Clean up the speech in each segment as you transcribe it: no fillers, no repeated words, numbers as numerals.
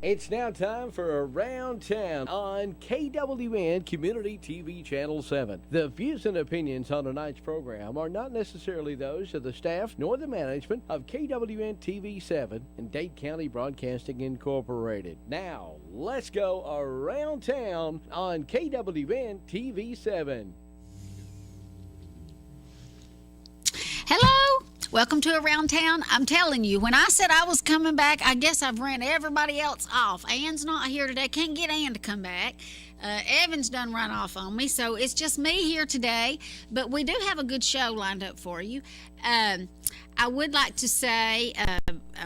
It's now time for Around Town on KWN Community TV Channel 7. The views and opinions on tonight's program are not necessarily those of the staff nor the management of KWN TV 7 and Dade County Broadcasting Incorporated. Now, let's go Around Town on KWN TV 7. Hello, welcome to Around Town. I'm telling you, when I said I was coming back, I guess I've ran everybody else off. Ann's not here today. Can't get Ann to come back. Evan's done run off on me, so it's just me here today. But we do have a good show lined up for you. I would like to say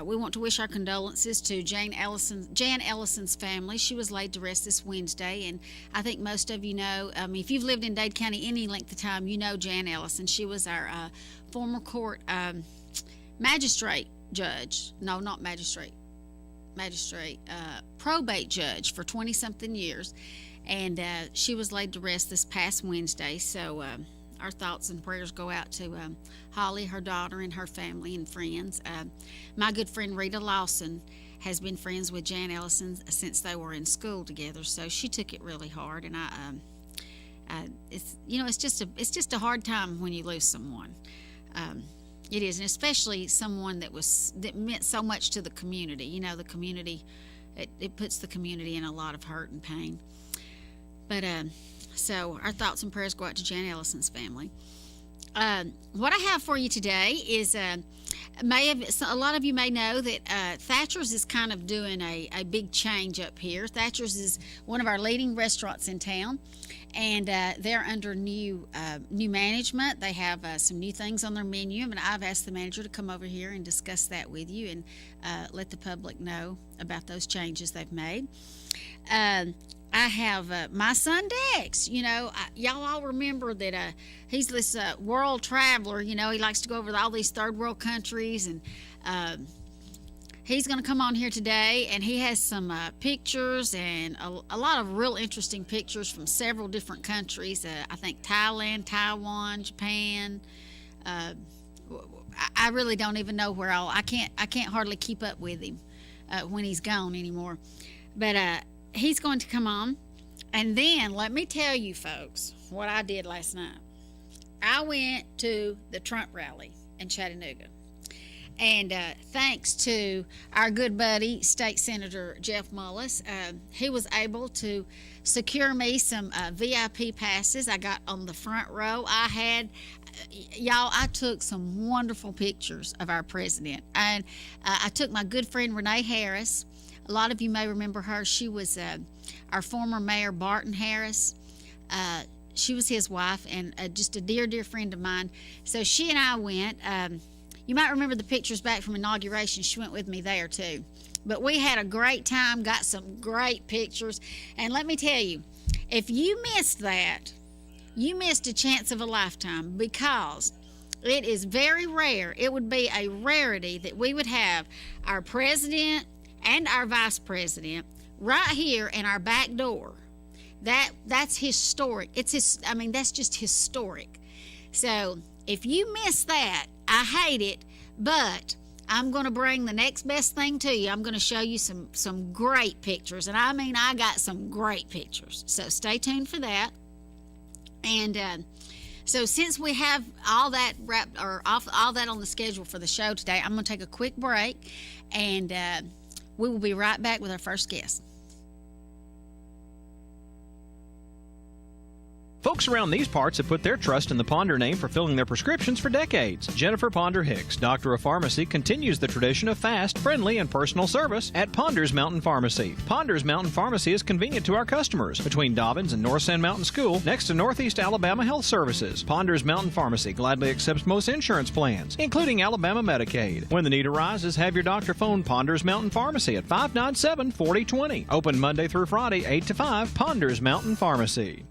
we want to wish our condolences to Jan Ellison's family. She was laid to rest this Wednesday, and I think most of you know, if you've lived in Dade County any length of time, you know Jan Ellison. She was our former court probate judge for 20-something years, and she was laid to rest this past Wednesday, so our thoughts and prayers go out to Holly, her daughter, and her family and friends. My good friend Rita Lawson has been friends with Jan Ellison since they were in school together, so she took it really hard, and it's just a hard time when you lose someone. It is, and especially someone that meant so much to the community. You know, the community, it puts the community in a lot of hurt and pain. But so our thoughts and prayers go out to Jan Ellison's family. What I have for you today is a lot of you may know that Thatcher's is kind of doing a big change up here. Thatcher's is one of our leading restaurants in town, and they're under new management. They have some new things on their menu, and I've asked the manager to come over here and discuss that with you and let the public know about those changes they've made. I have my son Dex. You know, y'all all remember that he's this world traveler. You know, he likes to go over to all these third world countries, and he's going to come on here today, and he has some pictures and a lot of real interesting pictures from several different countries. I think Thailand, Taiwan, Japan. I really don't even know where all. I can't hardly keep up with him when he's gone anymore. But he's going to come on, and then let me tell you folks what I did last night. I went to the Trump rally in Chattanooga, and thanks to our good buddy State Senator Jeff Mullis, he was able to secure me some VIP passes. I got on the front row. I took some wonderful pictures of our president, and I took my good friend Renee Harris. A lot of you may remember her. She was our former mayor, Barton Harris. She was his wife, and just a dear, dear friend of mine. So she and I went. You might remember the pictures back from inauguration. She went with me there, too. But we had a great time, got some great pictures. And let me tell you, if you missed that, you missed a chance of a lifetime, because it is very rare. It would be a rarity that we would have our president and our vice president right here in our back door. That's historic. That's just historic. So if you miss that, I hate it, but I'm going to bring the next best thing to you. I'm going to show you some great pictures, and I got some great pictures. So stay tuned for that. And so since we have all that all that on the schedule for the show today, I'm going to take a quick break, and we will be right back with our first guest. Folks around these parts have put their trust in the Ponder name for filling their prescriptions for decades. Jennifer Ponder Hicks, Doctor of Pharmacy, continues the tradition of fast, friendly, and personal service at Ponder's Mountain Pharmacy. Ponder's Mountain Pharmacy is convenient to our customers between Dobbins and North Sand Mountain School, next to Northeast Alabama Health Services. Ponder's Mountain Pharmacy gladly accepts most insurance plans, including Alabama Medicaid. When the need arises, have your doctor phone Ponder's Mountain Pharmacy at 597-4020. Open Monday through Friday, 8 to 5, Ponder's Mountain Pharmacy.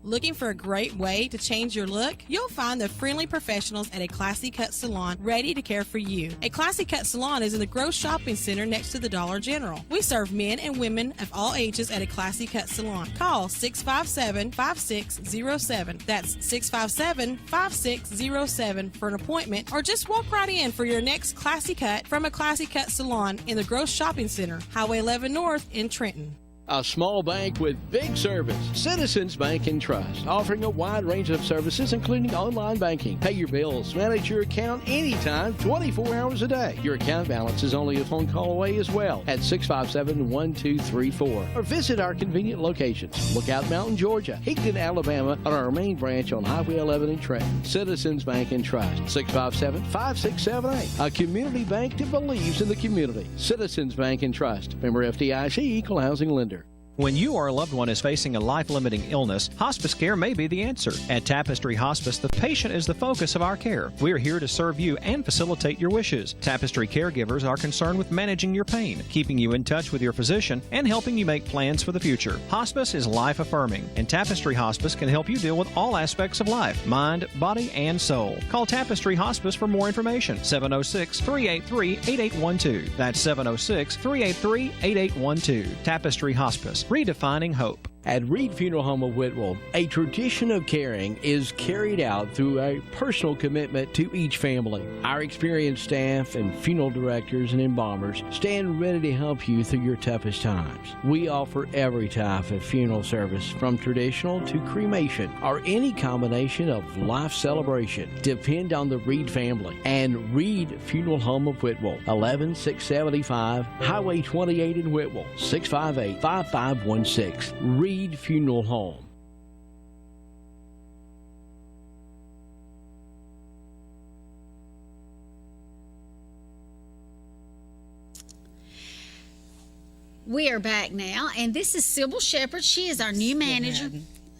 Looking for a great way to change your look? You'll find the friendly professionals at A Classy Cut Salon ready to care for you. A Classy Cut Salon is in the Grove Shopping Center next to the Dollar General. We serve men and women of all ages at A Classy Cut Salon. Call 657-5607. That's 657-5607 for an appointment, or just walk right in for your next classy cut from A Classy Cut Salon in the Grove Shopping Center, Highway 11 North in Trenton. A small bank with big service. Citizens Bank and Trust, offering a wide range of services, including online banking. Pay your bills, manage your account anytime, 24 hours a day. Your account balance is only a phone call away as well at 657-1234. Or visit our convenient locations. Lookout Mountain, Georgia, Higdon, Alabama, and our main branch on Highway 11 in Trenton. Citizens Bank and Trust, 657-5678. A community bank that believes in the community. Citizens Bank and Trust. Member FDIC, Equal Housing Lender. When you or a loved one is facing a life-limiting illness, hospice care may be the answer. At Tapestry Hospice, the patient is the focus of our care. We are here to serve you and facilitate your wishes. Tapestry caregivers are concerned with managing your pain, keeping you in touch with your physician, and helping you make plans for the future. Hospice is life-affirming, and Tapestry Hospice can help you deal with all aspects of life, mind, body, and soul. Call Tapestry Hospice for more information. 706-383-8812. That's 706-383-8812. Tapestry Hospice. Redefining hope. At Reed Funeral Home of Whitwell, a tradition of caring is carried out through a personal commitment to each family. Our experienced staff and funeral directors and embalmers stand ready to help you through your toughest times. We offer every type of funeral service, from traditional to cremation or any combination of life celebration. Depend on the Reed family and Reed Funeral Home of Whitwell, 11675 Highway 28 in Whitwell, 658-5516. Reed Funeral Home. We are back now, and this is Sybil Shepherd. She is our new manager.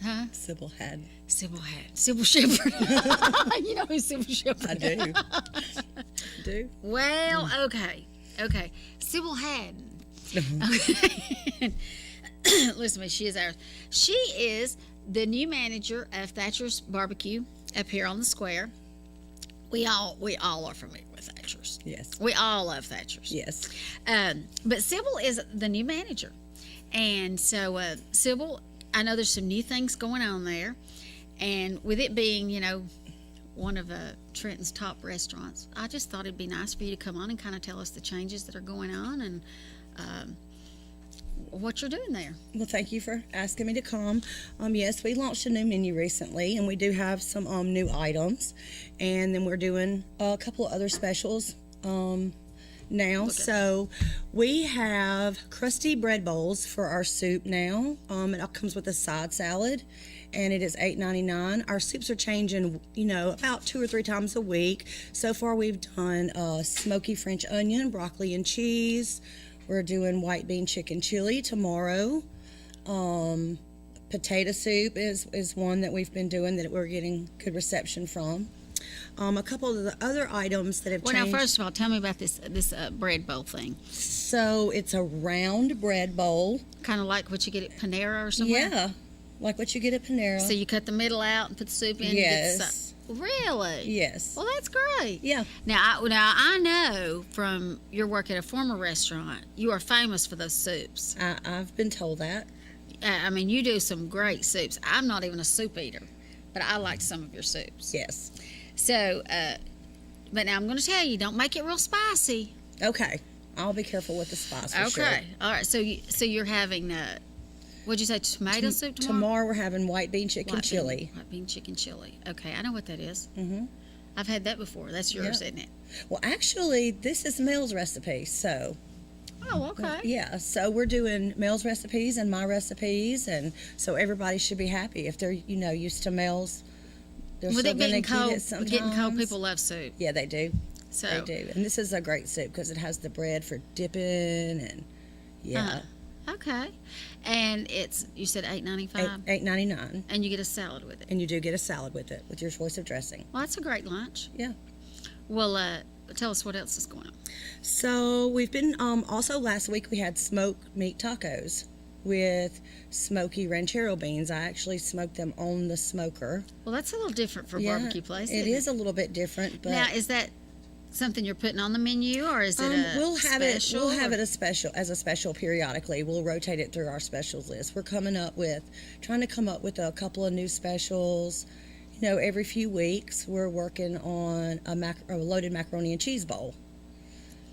Huh? Sybil Haddon. Sybil Shepherd. You know who Sybil Shepherd I do. Do? Well, okay. Sybil Haddon. Okay. Listen to me, she is the new manager of Thatcher's Barbecue up here on the square. We all are familiar with Thatcher's. Yes. We all love Thatcher's. Yes. But Sybil is the new manager. And so, Sybil, I know there's some new things going on there. And with it being, one of Trenton's top restaurants, I just thought it'd be nice for you to come on and kind of tell us the changes that are going on and what you're doing there. Well, thank you for asking me to come. Yes, we launched a new menu recently, and we do have some new items, and then we're doing a couple of other specials now. So we have crusty bread bowls for our soup now. It comes with a side salad, and it is $8.99. Our soups are changing, about 2 or 3 times a week. So far, we've done smoky French onion, broccoli and cheese. We're doing white bean chicken chili tomorrow. Potato soup is one that we've been doing that we're getting good reception from. A couple of the other items that have changed. Well, now, first of all, tell me about this bread bowl thing. So it's a round bread bowl. Kind of like what you get at Panera or somewhere? Yeah, like what you get at Panera. So you cut the middle out and put the soup in? Yes. And get the, really? Yes. Well, that's great. Yeah. Now I know from your work at a former restaurant, you are famous for those soups. I've been told that. I mean, you do some great soups. I'm not even a soup eater, but I like some of your soups. Yes. So, but now I'm going to tell you, don't make it real spicy. Okay. I'll be careful with the spice for sure. Okay. All right. So you're having, what'd you say, tomato soup tomorrow? Tomorrow we're having white bean chicken chili. White bean chicken chili. Okay. I know what that is. Mm-hmm. I've had that before. That's yours, isn't it? Well, actually, this is Mel's recipe, so. Oh, okay. Yeah, so we're doing Mel's recipes and my recipes, and so everybody should be happy if they're, used to Mel's. They're With still it going to getting get cold, it sometimes. getting cold, people love soup. Yeah, they do. So they do, and this is a great soup because it has the bread for dipping, and yeah. Okay, and it's, you said $8.95. $8.99. And you get a salad with it. And you do get a salad with it with your choice of dressing. Well, that's a great lunch. Yeah. Well, tell us what else is going on. So we've been also last week we had smoked meat tacos. with smoky ranchero beans. I actually smoke them on the smoker. Well, that's a little different for a barbecue place. It is a little bit different, but Now, is that something you're putting on the menu, or is it a we'll have special? it as a special periodically. We'll rotate it through our specials list. We're trying to come up with a couple of new specials. You know, every few weeks we're working on a loaded macaroni and cheese bowl.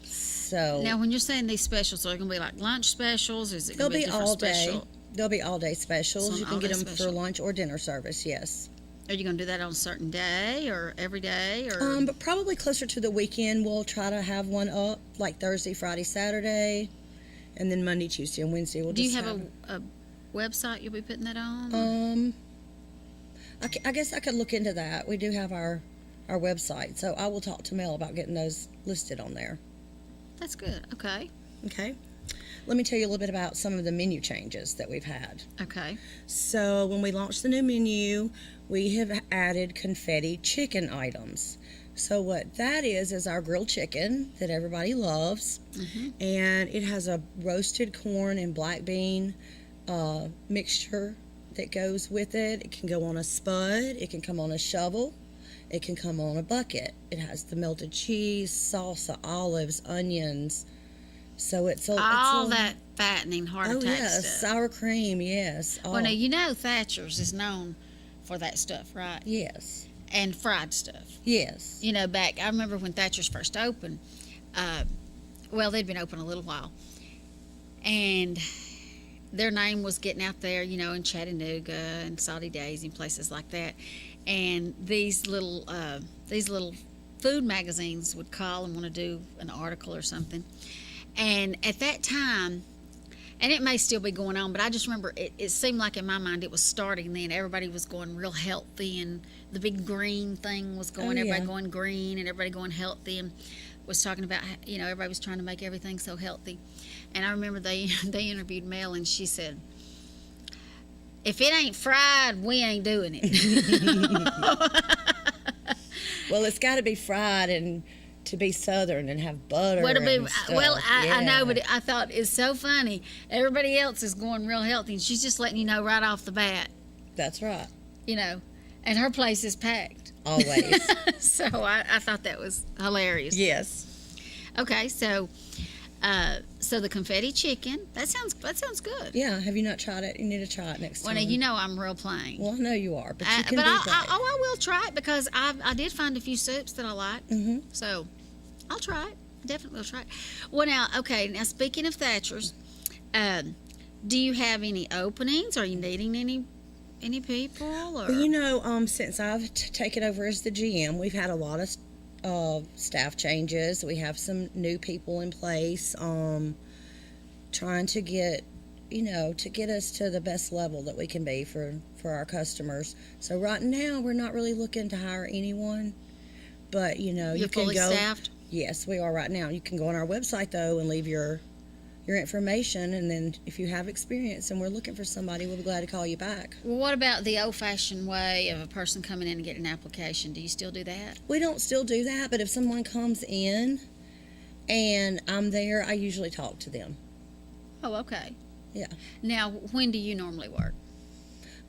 So Now, when you're saying these specials, are they going to be like lunch specials? Is it going to be different all day. special? They'll be all day specials. So an You can all-day get them for special. lunch or dinner service. Yes. Are you going to do that on a certain day or every day? Or But probably closer to the weekend, we'll try to have one up like Thursday, Friday, Saturday, and then Monday, Tuesday, and Wednesday. We'll do you just have a website you'll be putting that on? I guess I could look into that. We do have our website, so I will talk to Mel about getting those listed on there. That's good. Okay. Okay. Let me tell you a little bit about some of the menu changes that we've had. Okay. So when we launched the new menu, we have added confetti chicken items. So what that is our grilled chicken that everybody loves, and it has a roasted corn and black bean mixture that goes with it. It can go on a spud, it can come on a shovel, it can come on a bucket. It has the melted cheese, salsa, olives, onions. So it's All that fattening heart Oh attack yes, stuff. sour cream, yes. Well, now, you know Thatcher's is known for that stuff, right? Yes, And fried stuff. yes. You know, I remember when Thatcher's first opened, well, they'd been open a little while, and their name was getting out there, you know, in Chattanooga and Salty Days and places like that. And these little food magazines would call and want to do an article or something. And at that time, and it may still be going on, but I just remember it seemed like in my mind it was starting then. Everybody was going real healthy, and the big green thing was going, everybody going green and everybody going healthy, and was talking about, you know, everybody was trying to make everything so healthy. And I remember they interviewed Mel, and she said, if it ain't fried, we ain't doing it. Well, it's got to be fried and to be Southern and have butter. Well, and stuff. I know, Yeah. but I thought it's so funny. Everybody else is going real healthy, and she's just letting you know right off the bat, That's right. you know, and her place is packed. Always. So I thought that was hilarious. Yes. Okay, so the confetti chicken, that sounds good. Yeah. Have you not tried it? You need to try it next Well, time. now, you know I'm real plain. Well, I know you are, but you can but do I that. will try it because I did find a few soups that I like. Mm-hmm. So I'll try it. Definitely will try it. Well, now, okay. Now, speaking of Thatcher's, do you have any openings? Are you needing any people? Or? Well, you know, since I've taken over as the GM, we've had a lot of staff changes. We have some new people in place, trying to get, to get us to the best level that we can be for our customers. So right now, we're not really looking to hire anyone, but you You're can fully go. staffed? Yes, we are right now. You can go on our website though and leave your information, and then if you have experience and we're looking for somebody, we'll be glad to call you back. Well, what about the old-fashioned way of a person coming in and getting an application? Do you still do that? We don't still do that, but if someone comes in and I'm there, I usually talk to them. Oh, okay. Yeah. Now, when do you normally work?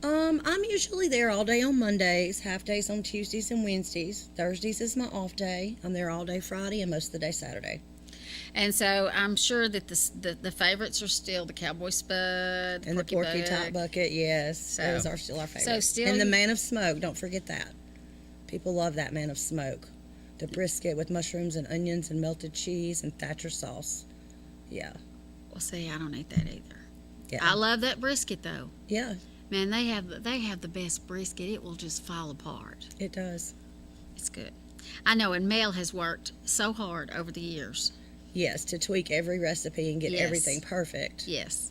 I'm usually there all day on Mondays, half days on Tuesdays and Wednesdays. Thursdays is my off day. I'm there all day Friday and most of the day Saturday. And so I'm sure that the favorites are still the Cowboy Spud, And the Porky Top Bucket, yes. So- those are still our favorites. still and the you- Man of Smoke, don't forget that. People love that Man of Smoke. The brisket with mushrooms and onions and melted cheese and Thatcher sauce. Yeah. Well, see, I don't eat that either. Yeah. I love that brisket, though. Yeah, Man, they have the best brisket. It will just fall apart. it does. It's good. I know, and Mel has worked so hard over the years. Yes, to tweak every recipe and get Yes. everything perfect. Yes.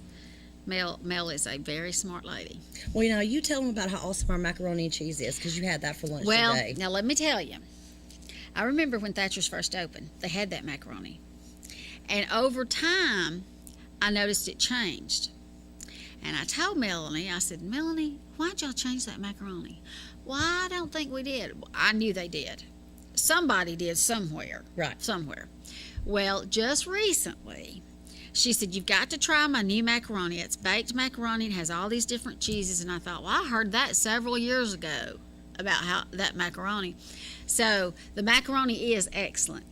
Mel is a very smart lady. Well, you tell them about how awesome our macaroni and cheese is, because you had that for lunch Well, today. now let me tell you. I remember when Thatcher's first opened, they had that macaroni. And over time, I noticed it changed. And I told Melanie, I said, Melanie, why'd y'all change that macaroni? Well, I don't think we did. Well, I knew they did. Somebody did somewhere. Right. Somewhere. Well, just recently, she said, "You've got to try my new macaroni. It's baked macaroni. It has all these different cheeses." And I thought, well, I heard that several years ago about how that macaroni. So the macaroni is excellent.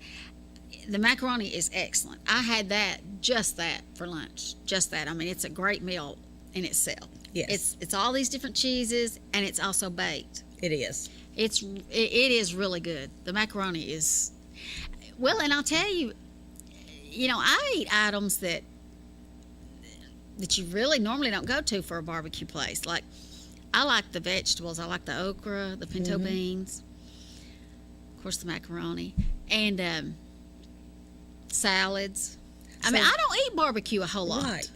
The macaroni is excellent. I had just that for lunch. Just that. I mean, it's a great meal in itself. Yes. It's all these different cheeses, and it's also baked. It is. It is really good. The macaroni is, well, and I'll tell you, I eat items that you really normally don't go to for a barbecue place. Like, I like the vegetables. I like the okra, the pinto beans, of course, the macaroni, and salads. I mean, I don't eat barbecue a whole lot. Right.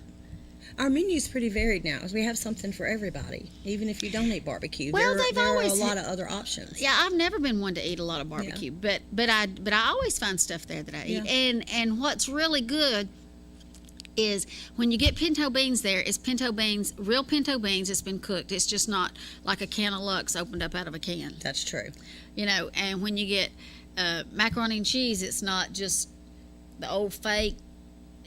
Our menu's pretty varied now. We have something for everybody, even if you don't eat barbecue. Well, there are a lot of other options. Yeah, I've never been one to eat a lot of barbecue, but I always find stuff there that I eat. Yeah. And what's really good is when you get pinto beans there, it's pinto beans, real pinto beans. It's been cooked. It's just not like a can of Lux opened up out of a can. That's true. And when you get macaroni and cheese, it's not just the old fake.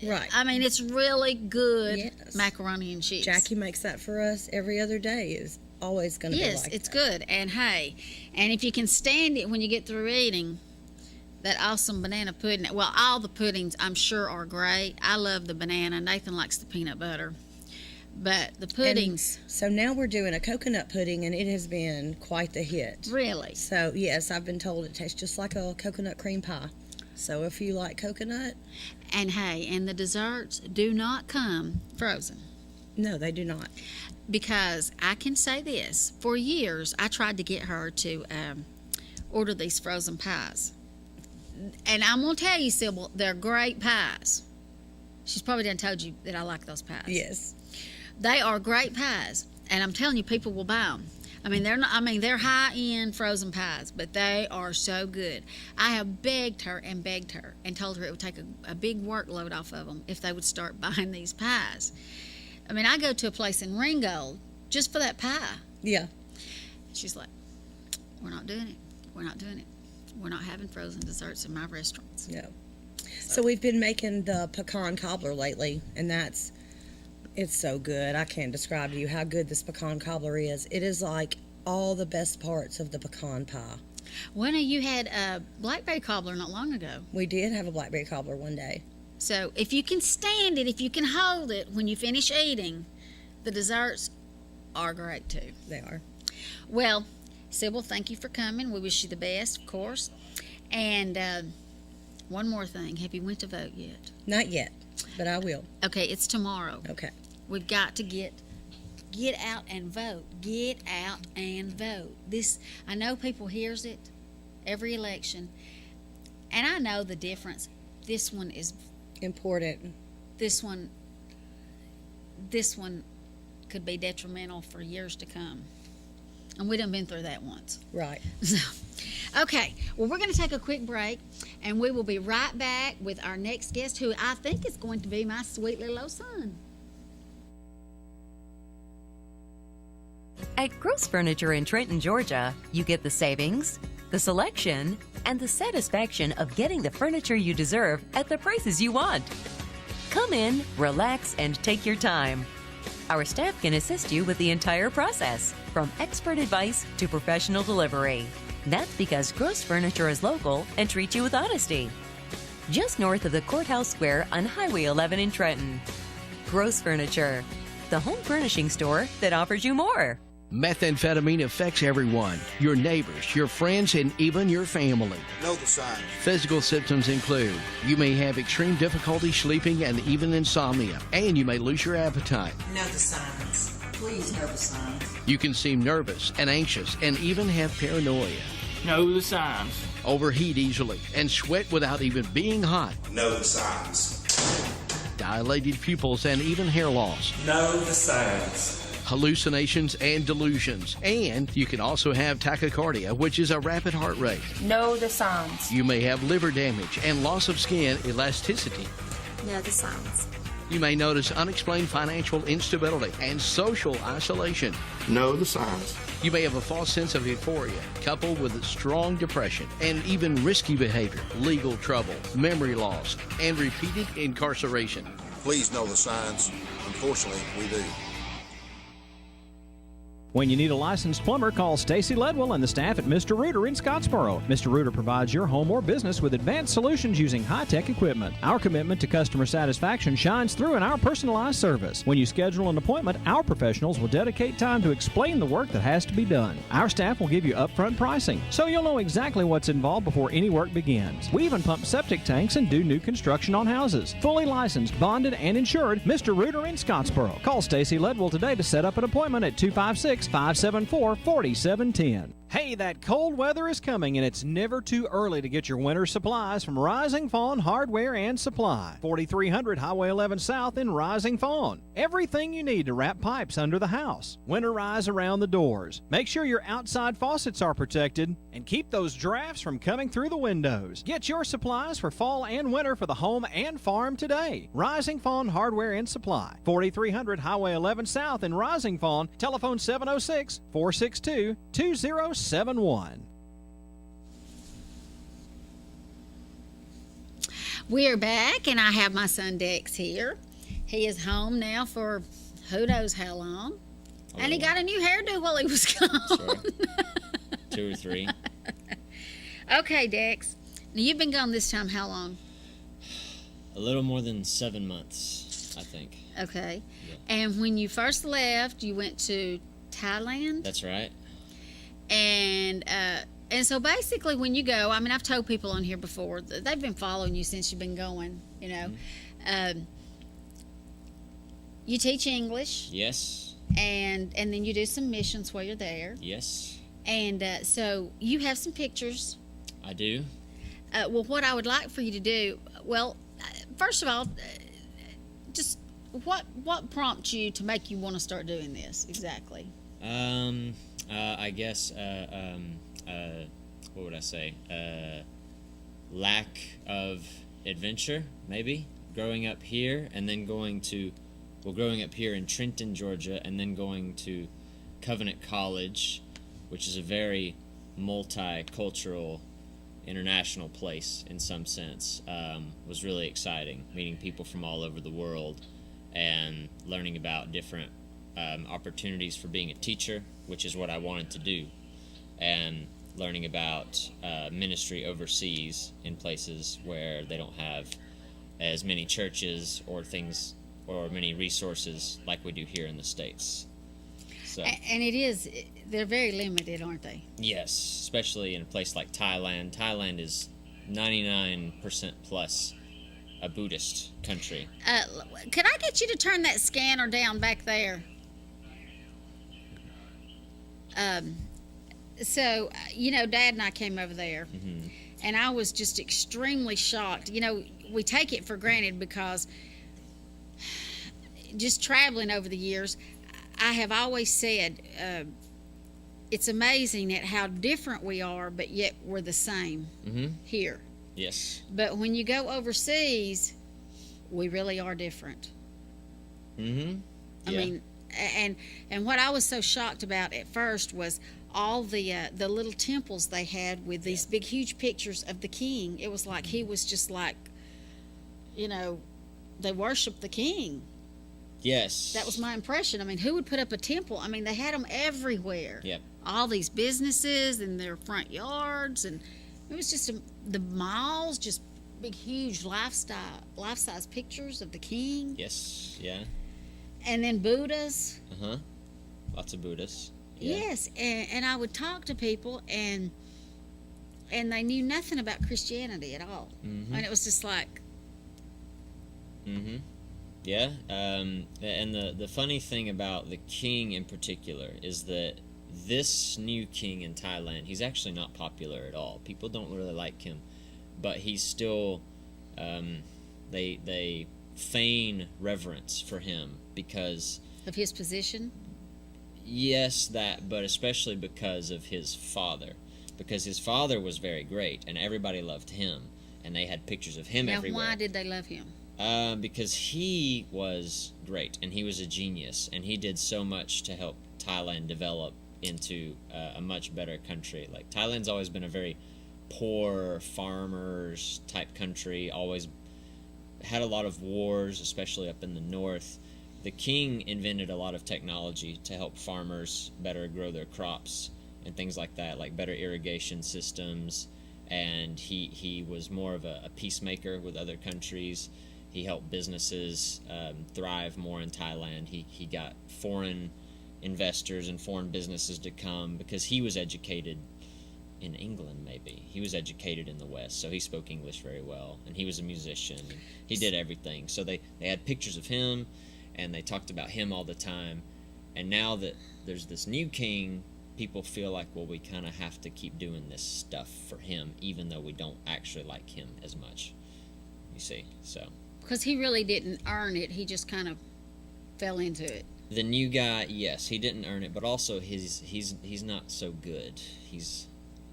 Right. I mean, it's really good macaroni and cheese. Jackie makes that for us every other day. Is always going to be like that. Yes, it's good. And hey, and if you can stand it when you get through eating that awesome banana pudding. Well, all the puddings I'm sure are great. I love the banana. Nathan likes the peanut butter. But the puddings. And so now we're doing a coconut pudding, and it has been quite the hit. Really? So, yes, I've been told it tastes just like a coconut cream pie. So if you like coconut. And hey, and the desserts do not come frozen. No, they do not. Because I can say this, for years I tried to get her to order these frozen pies. And I'm going to tell you, Sybil, they're great pies. She's probably done told you that I like those pies. Yes. They are great pies. And I'm telling you, people will buy them. They're high-end frozen pies, but they are so good. I have begged her and told her it would take a big workload off of them if they would start buying these pies. I mean, I go to a place in Ringgold just for that pie. Yeah. She's like, we're not doing it. We're not doing it. We're not having frozen desserts in my restaurants. No. So we've been making the pecan cobbler lately, and it's so good. I can't describe to you how good this pecan cobbler is. It is like all the best parts of the pecan pie. Well, you had a blackberry cobbler not long ago. We did have a blackberry cobbler one day. So if you can stand it, if you can hold it when you finish eating, the desserts are great too. They are. Well, Sybil, thank you for coming. We wish you the best, of course. And one more thing. Have you went to vote yet? Not yet, but I will. Okay, it's tomorrow. Okay. We've got to get out and vote. Get out and vote. This, I know people hears it every election, and I know the difference. This one is important. This one could be detrimental for years to come. And we done been through that once. Right. So, okay. Well, we're going to take a quick break, and we will be right back with our next guest, who I think is going to be my sweet little old son. At Gross Furniture in Trenton, Georgia, you get the savings, the selection, and the satisfaction of getting the furniture you deserve at the prices you want. Come in, relax, and take your time. Our staff can assist you with the entire process, from expert advice to professional delivery. That's because Gross Furniture is local and treats you with honesty. Just north of the Courthouse Square on Highway 11 in Trenton. Gross Furniture, the home furnishing store that offers you more. Methamphetamine affects everyone, your neighbors, your friends, and even your family. Know the signs. Physical symptoms include you may have extreme difficulty sleeping and even insomnia, and you may lose your appetite. Know the signs. Please know the signs. You can seem nervous and anxious and even have paranoia. Know the signs. Overheat easily and sweat without even being hot. Know the signs. Dilated pupils and even hair loss. Know the signs. Hallucinations and delusions. And you can also have tachycardia, which is a rapid heart rate. Know the signs. You may have liver damage and loss of skin elasticity. Know the signs. You may notice unexplained financial instability and social isolation. Know the signs. You may have a false sense of euphoria, coupled with strong depression and even risky behavior, legal trouble, memory loss, and repeated incarceration. Please know the signs. Unfortunately, we do. When you need a licensed plumber, call Stacy Ledwell and the staff at Mr. Rooter in Scottsboro. Mr. Rooter provides your home or business with advanced solutions using high-tech equipment. Our commitment to customer satisfaction shines through in our personalized service. When you schedule an appointment, our professionals will dedicate time to explain the work that has to be done. Our staff will give you upfront pricing, so you'll know exactly what's involved before any work begins. We even pump septic tanks and do new construction on houses. Fully licensed, bonded, and insured, Mr. Rooter in Scottsboro. Call Stacy Ledwell today to set up an appointment at 256-574-4710. Hey, that cold weather is coming, and it's never too early to get your winter supplies from Rising Fawn Hardware and Supply, 4300 Highway 11 South in Rising Fawn. Everything you need to wrap pipes under the house, winterize around the doors. Make sure your outside faucets are protected, and keep those drafts from coming through the windows. Get your supplies for fall and winter for the home and farm today. Rising Fawn Hardware and Supply, 4300 Highway 11 South in Rising Fawn. Telephone 706-462-2071. We're back, and I have my son Dex here. He is home now for who knows how long. And he got a new hairdo while he was gone. Sure. 2 or 3. Okay, Dex. Now, you've been gone this time how long? A little more than 7 months, I think. Okay. Yeah. And when you first left, you went to Thailand? That's right. And so basically when you go, I mean, I've told people on here before, they've been following you since you've been going, you know. Mm-hmm. You teach English. Yes. And then you do some missions while you're there. Yes. And so you have some pictures. I do. Well, what I would like for you to do, well, first of all, just what prompts you to make you want to start doing this exactly? I guess, what would I say? Lack of adventure, maybe. Growing up here and then growing up here in Trenton, Georgia, and then going to Covenant College, which is a very multicultural, international place in some sense, was really exciting. Meeting people from all over the world and learning about different opportunities for being a teacher, which is what I wanted to do, and learning about ministry overseas in places where they don't have as many churches or things or many resources like we do here in the States. So, and they're very limited, aren't they? yes, especially in a place like Thailand. Thailand is 99% plus a Buddhist country. Could I get you to turn that scanner down back there? So, you know, Dad and I came over there, Mm-hmm. and I was just extremely shocked. You know, we take it for granted because just traveling over the years, I have always said it's amazing at how different we are, but yet we're the same here. Yes. But when you go overseas, we really are different. Mm-hmm. I mean, and what I was so shocked about at first was all the little temples they had with these big, huge pictures of the king. It was like he was just like, you know, they worshiped the king. Yes. That was my impression. I mean, who would put up a temple? I mean, they had them everywhere. Yep. All these businesses in their front yards, and it was just the malls, just big, huge life-size pictures of the king. Yes. Yeah. And then Buddhas. Uh-huh. Lots of Buddhists. Yeah. Yes, and I would talk to people, and they knew nothing about Christianity at all. Mm-hmm. And it was just like... Mm-hmm. Yeah. And the funny thing about the king in particular is that this new king in Thailand, he's actually not popular at all. People don't really like him, but he's still... They feign reverence for him because... Of his position? Yes, that, but especially because of his father. Because his father was very great, and everybody loved him, and they had pictures of him everywhere. Now, why did they love him? Because he was great, and he was a genius, and he did so much to help Thailand develop into a much better country. Like, Thailand's always been a very poor farmers type country, always had a lot of wars, especially up in the north. The king invented a lot of technology to help farmers better grow their crops and things like that, like better irrigation systems. And he was more of a peacemaker with other countries. He helped businesses thrive more in Thailand. He got foreign investors and foreign businesses to come because he was educated in England, maybe. He was educated in the West, so he spoke English very well. And he was a musician. He did everything. So they had pictures of him, and they talked about him all the time. And now that there's this new king, people feel like, well, we kind of have to keep doing this stuff for him, even though we don't actually like him as much. You see, so. Because he really didn't earn it. He just kind of fell into it. The new guy, yes, he didn't earn it, but also he's not so good. He's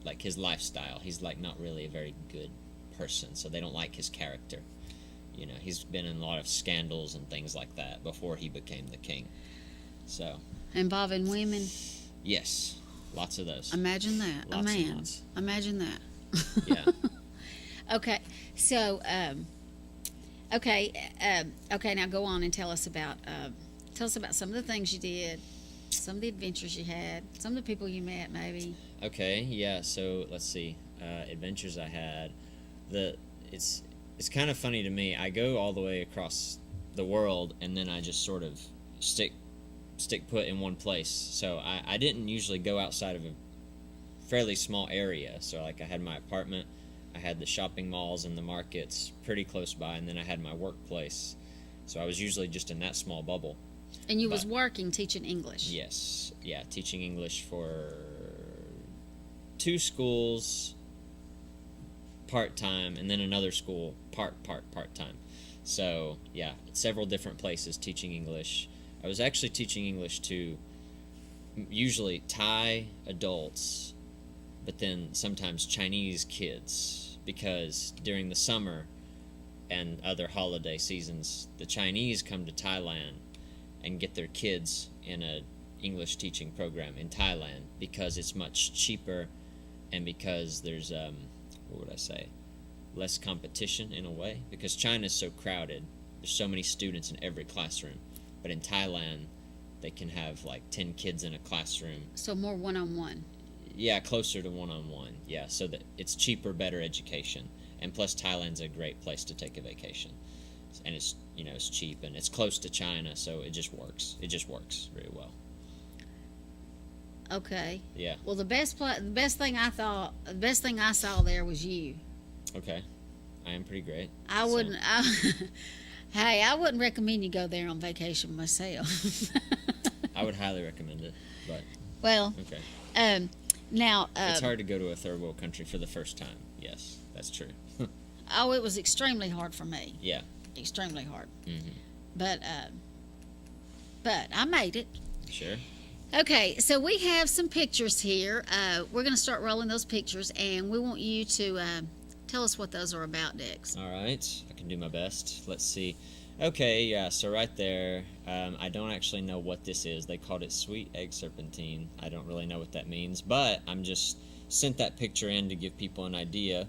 like his lifestyle. He's like not really a very good person, so they don't like his character. You know, he's been in a lot of scandals and things like that before he became the king. So. Involving women. Yes, lots of those. Imagine that. Lots a and man. lots. Imagine that. Yeah. Okay, so okay, now go on and tell us about some of the things you did, some of the adventures you had, some of the people you met, maybe. Okay, yeah. So let's see, adventures I had. It's kind of funny to me. I go all the way across the world, and then I just sort of stick put in one place. So I didn't usually go outside of a fairly small area. So like I had my apartment, I had the shopping malls and the markets pretty close by, and then I had my workplace. So I was usually just in that small bubble. And you was working teaching English. Yes, yeah, teaching English for 2 schools part-time, and then another school part-time. So yeah, several different places teaching English. I was actually teaching English to usually Thai adults, but then sometimes Chinese kids, because during the summer and other holiday seasons, the Chinese come to Thailand and get their kids in a English teaching program in Thailand because it's much cheaper, and because there's less competition in a way, because China's so crowded. There's so many students in every classroom. But in Thailand, they can have like 10 kids in a classroom. So more one-on-one. Yeah, closer to one-on-one. Yeah, so that it's cheaper, better education. And plus Thailand's a great place to take a vacation. And it's, it's cheap, and it's close to China, so it just works. It just works very well. Okay. Yeah. Well, the best thing I saw there was you. Okay. I am pretty great. I wouldn't recommend you go there on vacation myself. I would highly recommend it, but well, okay. Now it's hard to go to a third world country for the first time. Yes, that's true. Oh, it was extremely hard for me. Yeah. Extremely hard. Mm-hmm. But I made it. Sure. Okay, so we have some pictures here. We're going to start rolling those pictures, and we want you to tell us what those are about, Dex. All right, I can do my best. Let's see. Okay, yeah, so right there, I don't actually know what this is. They called it sweet egg serpentine. I don't really know what that means, but I'm just sent that picture in to give people an idea.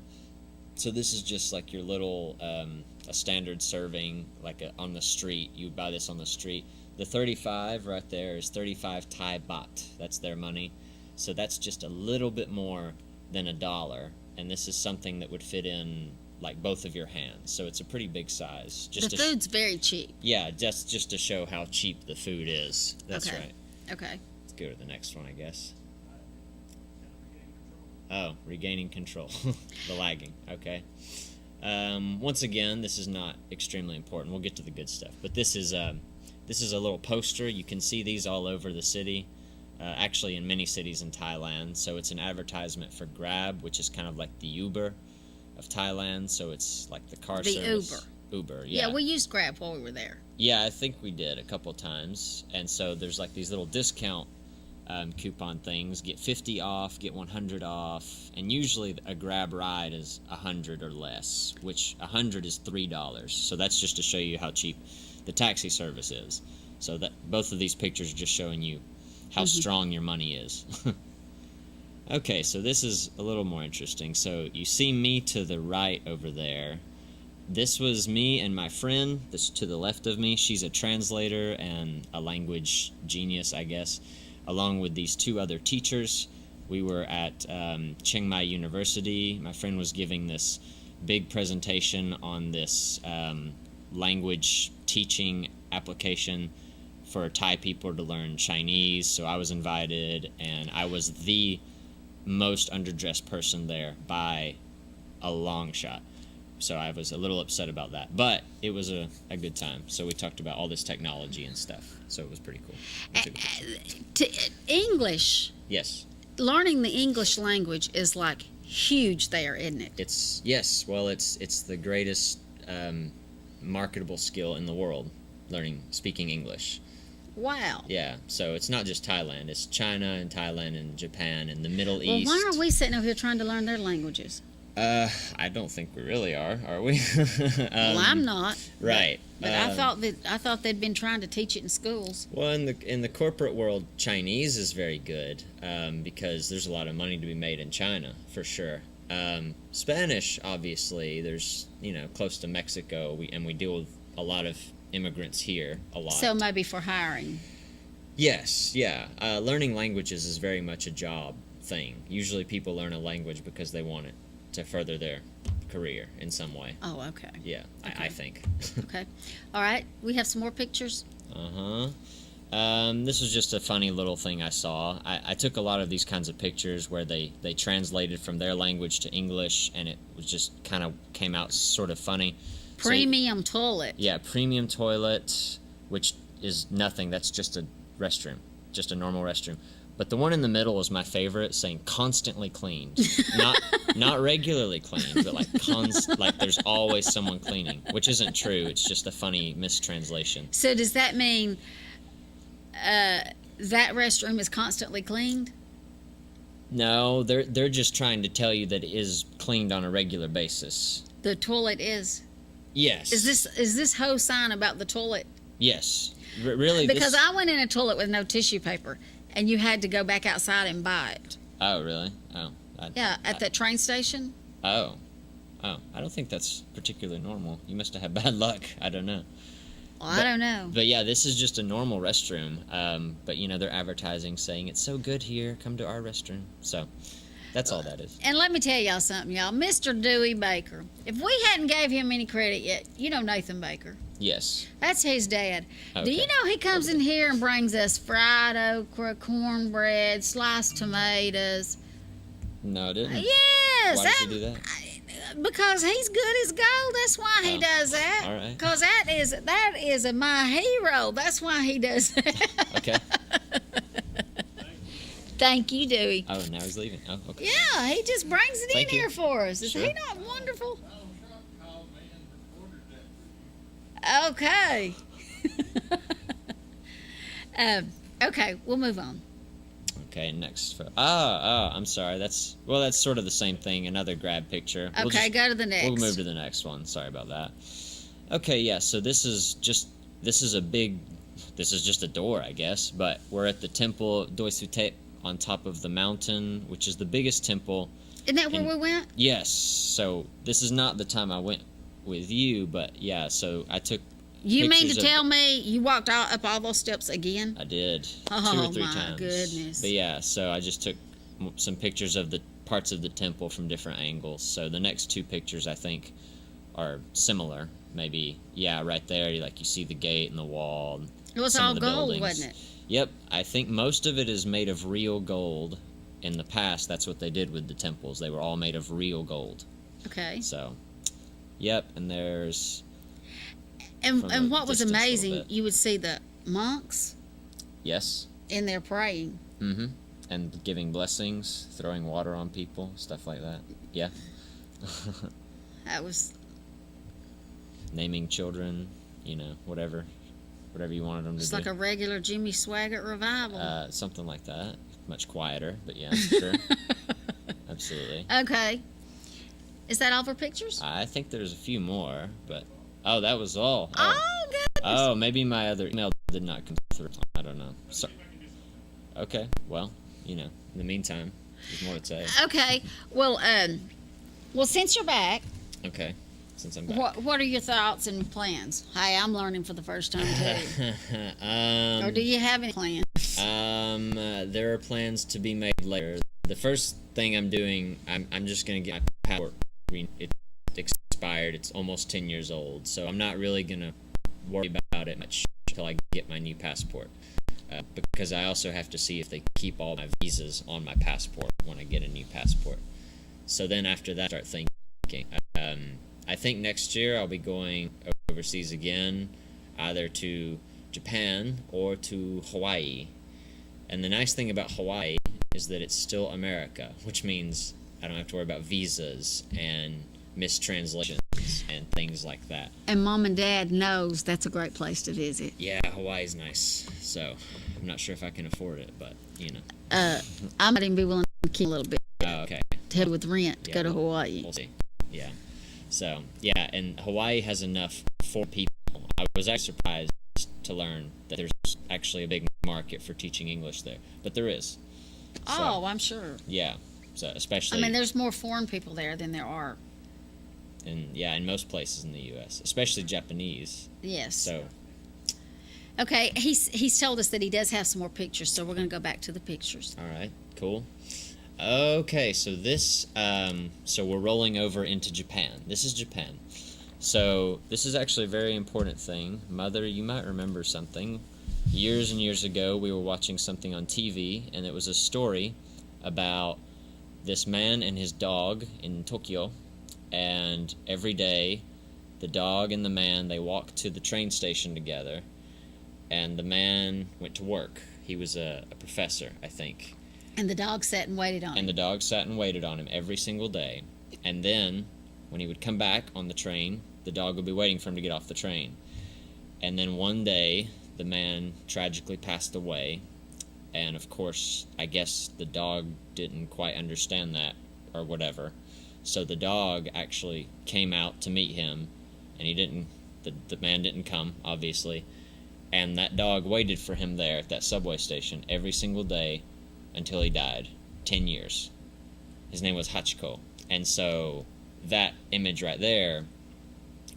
So this is just like your little, a standard serving, like on the street. You buy this on the street. The 35 right there is 35 Thai baht. That's their money. So that's just a little bit more than $1. And this is something that would fit in like both of your hands. So it's a pretty big size. The food's very cheap. Yeah, just to show how cheap the food is. That's okay. right. Okay. Let's go to the next one, I guess. Oh, regaining control. The lagging. Okay. Once again, this is not extremely important. We'll get to the good stuff. But this is a little poster. You can see these all over the city. Actually, in many cities in Thailand. So it's an advertisement for Grab, which is kind of like the Uber of Thailand. So it's like the car service. Uber, yeah. Yeah, we used Grab while we were there. Yeah, I think we did a couple times. And so there's like these little discount coupon things. Get 50 off, get 100 off. And usually a Grab ride is 100 or less, which 100 is $3. So that's just to show you how cheap the taxi service is. So that both of these pictures are just showing you how strong your money is. Okay, so this is a little more interesting. So you see me to the right over there. this was me and my friend. This to the left of me. She's a translator and a language genius, I guess. Along with these 2 other teachers, we were at Chiang Mai University. My friend was giving this big presentation on this language teaching application for Thai people to learn Chinese. So I was invited, and I was the most underdressed person there by a long shot. So I was a little upset about that, but it was a good time. So we talked about all this technology and stuff, so it was pretty cool. English. Yes. Learning the English language is like huge there, isn't it? Yes. Well, it's the greatest marketable skill in the world, speaking English. Wow. Yeah, so it's not just Thailand. It's China and Thailand and Japan and the Middle East. Well, why are we sitting over here trying to learn their languages? I don't think we really are we? Well, I'm not. Right. But I thought they'd been trying to teach it in schools. Well, in the corporate world, Chinese is very good because there's a lot of money to be made in China, for sure. Spanish, obviously, there's, close to Mexico, we deal with a lot of immigrants here, a lot. So maybe for hiring. Yes, yeah. Learning languages is very much a job thing. Usually people learn a language because they want it to further their career in some way. Oh, okay. Yeah, okay. I think. Okay. All right. We have some more pictures. This was just a funny little thing I saw. I took a lot of these kinds of pictures where they translated from their language to English, and it was just kind of came out sort of funny. Premium toilet. Yeah, premium toilet, which is nothing. That's just a restroom, just a normal restroom. But the one in the middle is my favorite, saying constantly cleaned. Not regularly cleaned, but like there's always someone cleaning, which isn't true. It's just a funny mistranslation. So does that mean that restroom is constantly cleaned? No, they're just trying to tell you that it is cleaned on a regular basis. The toilet is? Yes. Is this whole sign about the toilet? Yes. Really? Because I went in a toilet with no tissue paper, and you had to go back outside and buy it. Oh, really? Oh. Yeah, at the train station. Oh. I don't think that's particularly normal. You must have had bad luck. I don't know. Well, I don't know. But yeah, this is just a normal restroom. But they're advertising saying it's so good here. Come to our restroom. So that's all that is. And let me tell y'all something, y'all. Mr. Dewey Baker. If we hadn't gave him any credit yet, Nathan Baker. Yes. That's his dad. Okay. Do you know he comes in here and brings us fried okra, cornbread, sliced tomatoes? No, I didn't. Yes. Why did he do that? Because he's good as gold. That's why he does that. All right. Because that is my hero. That's why he does that. Okay. Thank you, Dewey. Oh, now he's leaving. Oh, okay. Yeah, he just brings it Thank in you. here for us. Is Sure. he not wonderful? Okay. Okay, we'll move on. Okay, next. I'm sorry. That's sort of the same thing. Another grab picture. Okay, go to the next. We'll move to the next one. Sorry about that. Okay, yeah. So this is just a door, I guess. But we're at the temple Doi Sute on top of the mountain, which is the biggest temple. Isn't that where we went? Yes. So this is not the time I went with you, but yeah. So I took. You mean to tell me you walked up all those steps again? I did. 2 or 3 times. Oh, my goodness. But yeah, so I just took some pictures of the parts of the temple from different angles. So the next 2 pictures, I think, are similar. Maybe, yeah, right there, you see the gate and the wall. It was all gold, wasn't it? Yep. I think most of it is made of real gold. In the past, that's what they did with the temples. They were all made of real gold. Okay. So, yep, and there's... And what was amazing, you would see the monks. Yes. In there praying. Mm-hmm. And giving blessings, throwing water on people, stuff like that. Yeah. That was... Naming children, whatever you wanted them to do. It's like a regular Jimmy Swaggart revival. Something like that. Much quieter, but yeah, sure. Absolutely. Okay. Is that all for pictures? I think there's a few more, but... Oh, that was all. Oh, goodness. Oh, maybe my other email did not come through. I don't know. So, okay, well, in the meantime, there's more to say. Okay, well, since you're back... Okay. since I'm back. What are your thoughts and plans? Hey, I'm learning for the first time too. Or do you have any plans? There are plans to be made later. The first thing I'm doing, I'm just gonna get my passport. It expired. It's almost 10 years old, so I'm not really gonna worry about it much until I get my new passport. Because I also have to see if they keep all my visas on my passport when I get a new passport. So then after that, I start thinking. I think next year I'll be going overseas again, either to Japan or to Hawaii. And the nice thing about Hawaii is that it's still America, which means I don't have to worry about visas and mistranslations and things like that. And Mom and Dad knows that's a great place to visit. Yeah, Hawaii's nice. So I'm not sure if I can afford it, but you know. I might even be willing to keep a little bit. Oh, okay. To help with rent to go to Hawaii. We'll see. Yeah. So yeah, and Hawaii has enough for people. I was actually surprised to learn that there's actually a big market for teaching English there, but there is. Oh, I'm sure. Yeah. So especially. I mean, there's more foreign people there than there are. In most places in the U.S., especially Japanese. Yes. So. Okay, he's told us that he does have some more pictures, so we're going to go back to the pictures. All right, cool. Okay, so this, so we're rolling over into Japan. This is Japan. So this is actually a very important thing. Mother, you might remember something. Years and years ago, we were watching something on TV, and it was a story about this man and his dog in Tokyo. And every day, the dog and the man, they walked to the train station together. And the man went to work. He was a professor, I think. And the dog sat and waited on him. And the dog sat and waited on him every single day. And then, when he would come back on the train, the dog would be waiting for him to get off the train. And then one day, the man tragically passed away. And of course, I guess the dog didn't quite understand that, or whatever. So the dog actually came out to meet him, and he didn't. The man didn't come, obviously, and that dog waited for him there at that subway station every single day until he died. 10 years. His name was Hachiko, and so that image right there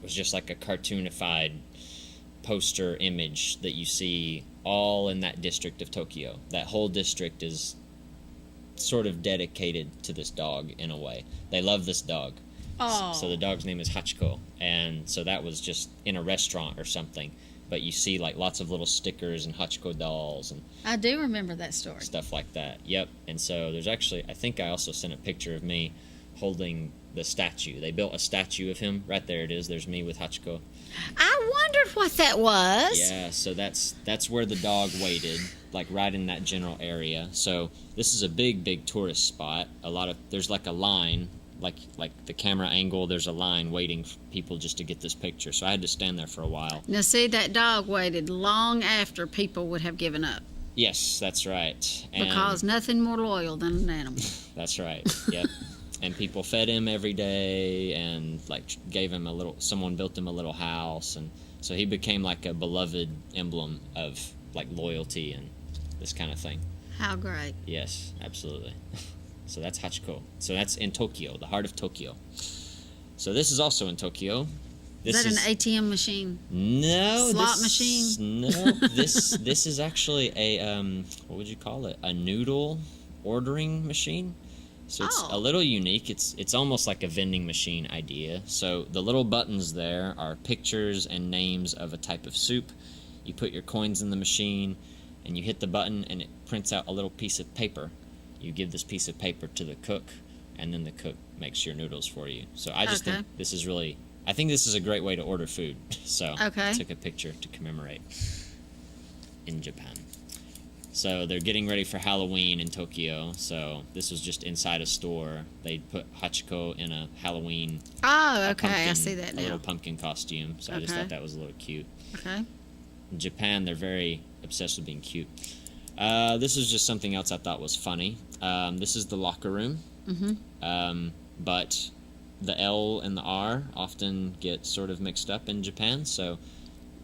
was just like a cartoonified poster image that you see all in that district of Tokyo. That whole district is sort of dedicated to this dog in a way. They love this dog. Oh. So the dog's name is Hachiko, and so that was just in a restaurant or something. But you see like lots of little stickers and Hachiko dolls and I do remember that story. Stuff like that. Yep. And so there's actually, I think I also sent a picture of me holding the statue. They built a statue of him. Right there it is. There's me with Hachiko. I wondered what that was. Yeah, so that's where the dog waited, like right in that general area. So this is a big tourist spot. There's like a line, like the camera angle, there's a line waiting for people just to get this picture. So I had to stand there for a while. Now see, that dog waited long after people would have given up. Yes, that's right. Because nothing more loyal than an animal. That's right. Yep. And people fed him every day and like gave him someone built him a little house, and so he became like a beloved emblem of like loyalty and this kind of thing. How great. Yes, absolutely. So that's Hachiko. So that's in Tokyo, the heart of Tokyo. So this is also in Tokyo. Is that an ATM machine? No. Slot machine? No. This is actually a what would you call it? A noodle ordering machine. So it's a little unique. It's almost like a vending machine idea. So the little buttons there are pictures and names of a type of soup. You put your coins in the machine, and you hit the button, and it prints out a little piece of paper. You give this piece of paper to the cook, and then the cook makes your noodles for you. So I just think this is really... I think this is a great way to order food. So I took a picture to commemorate in Japan. So they're getting ready for Halloween in Tokyo. So this was just inside a store. They put Hachiko in a Halloween. Oh, okay. I see that now. A little pumpkin costume. So I just thought that was a little cute. Okay. In Japan, they're very obsessed with being cute. This is just something else I thought was funny. This is the locker room. Mm-hmm. But the L and the R often get sort of mixed up in Japan. So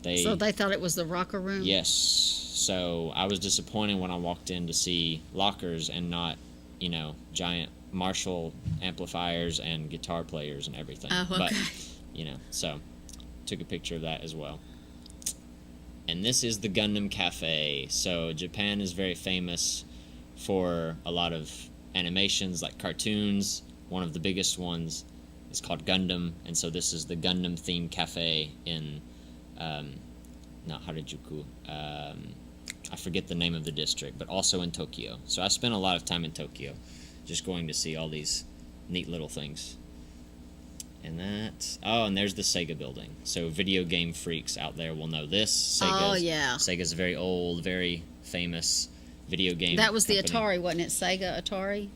they thought it was the rocker room? Yes. So I was disappointed when I walked in to see lockers and not, giant Marshall amplifiers and guitar players and everything. Oh, okay. So took a picture of that as well. And this is the Gundam Cafe. So Japan is very famous for a lot of animations, like cartoons. One of the biggest ones is called Gundam, and so this is the Gundam themed cafe in not Harajuku. I forget the name of the district, but also in Tokyo. So I spent a lot of time in Tokyo just going to see all these neat little things. And and there's the Sega building. So video game freaks out there will know this. Sega's a very old, very famous video game That was company. the Atari, wasn't it? Sega Atari?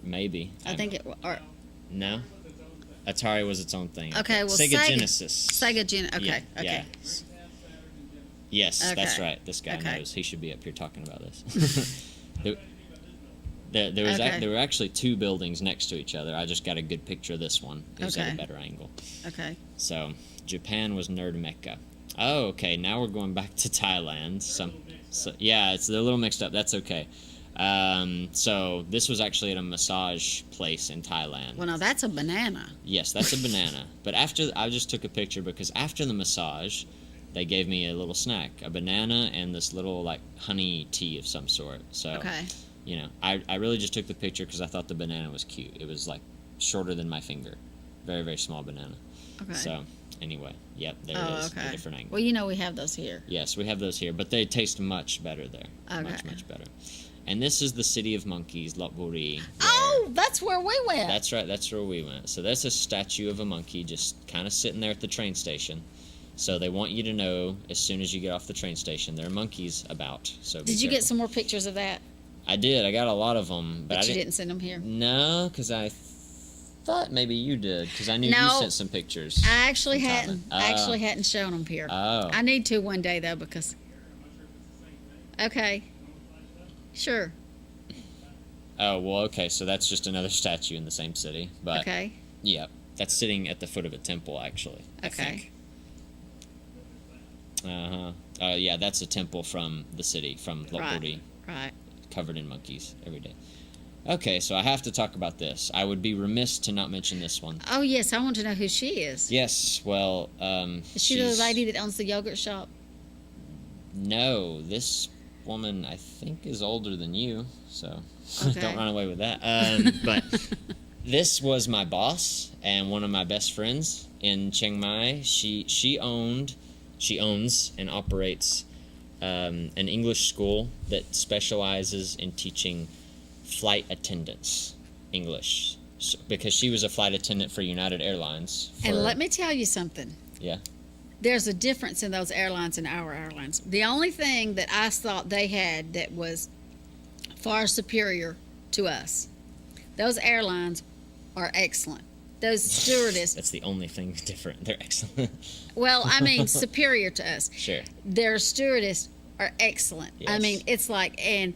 Maybe. I think it... No? Atari was its own thing. Okay, well, Sega Genesis. Sega Genesis. Okay, Yeah, okay. yeah. Yes, Okay. that's right. This guy Okay. knows. He should be up here talking about this. There were actually two buildings next to each other. I just got a good picture of this one. It was at a better angle. Okay. So, Japan was nerd mecca. Oh, okay. Now we're going back to Thailand. Yeah, they're a little mixed up. That's okay. So this was actually at a massage place in Thailand. Well, now that's a banana. Yes, that's a banana. But I just took a picture because after the massage, they gave me a little snack, a banana and this little like honey tea of some sort. So, Okay. I really just took the picture because I thought the banana was cute. It was like shorter than my finger, very, very small banana. Okay. So anyway, yep, there it is, a different angle. Well, we have those here. Yes, we have those here, but they taste much better there. Okay. Much, much better. And this is the City of Monkeys, Lopburi. Oh, that's where we went. That's right, that's where we went. So that's a statue of a monkey just kind of sitting there at the train station. So they want you to know as soon as you get off the train station, there are monkeys about. So Did you get some more pictures of that? I did. I got a lot of them. But you didn't send them here? No, because I thought maybe you did, because I knew you sent some pictures. I actually hadn't. I actually hadn't shown them here. Oh. I need to one day, though, because... Okay. Sure. Oh, well, okay, so that's just another statue in the same city. But Okay. yeah, that's sitting at the foot of a temple, actually. Okay. Yeah, that's a temple from the city, from Lopburi. Right. Covered in monkeys every day. Okay, so I have to talk about this. I would be remiss to not mention this one. Oh, yes, I want to know who she is. Yes, well, Is she the lady that owns the yogurt shop? No, this woman, I think, is older than you, so Okay. don't run away with that. But this was my boss and one of my best friends in Chiang Mai. She owns and operates an English school that specializes in teaching flight attendants English, because she was a flight attendant for United Airlines. And let me tell you something. Yeah. There's a difference in those airlines and our airlines. The only thing that I thought they had that was far superior to us, those airlines are excellent. Those stewardess. That's the only thing different. They're excellent. Well, I mean, superior to us. Sure. Their stewardess are excellent. Yes. I mean, it's like, and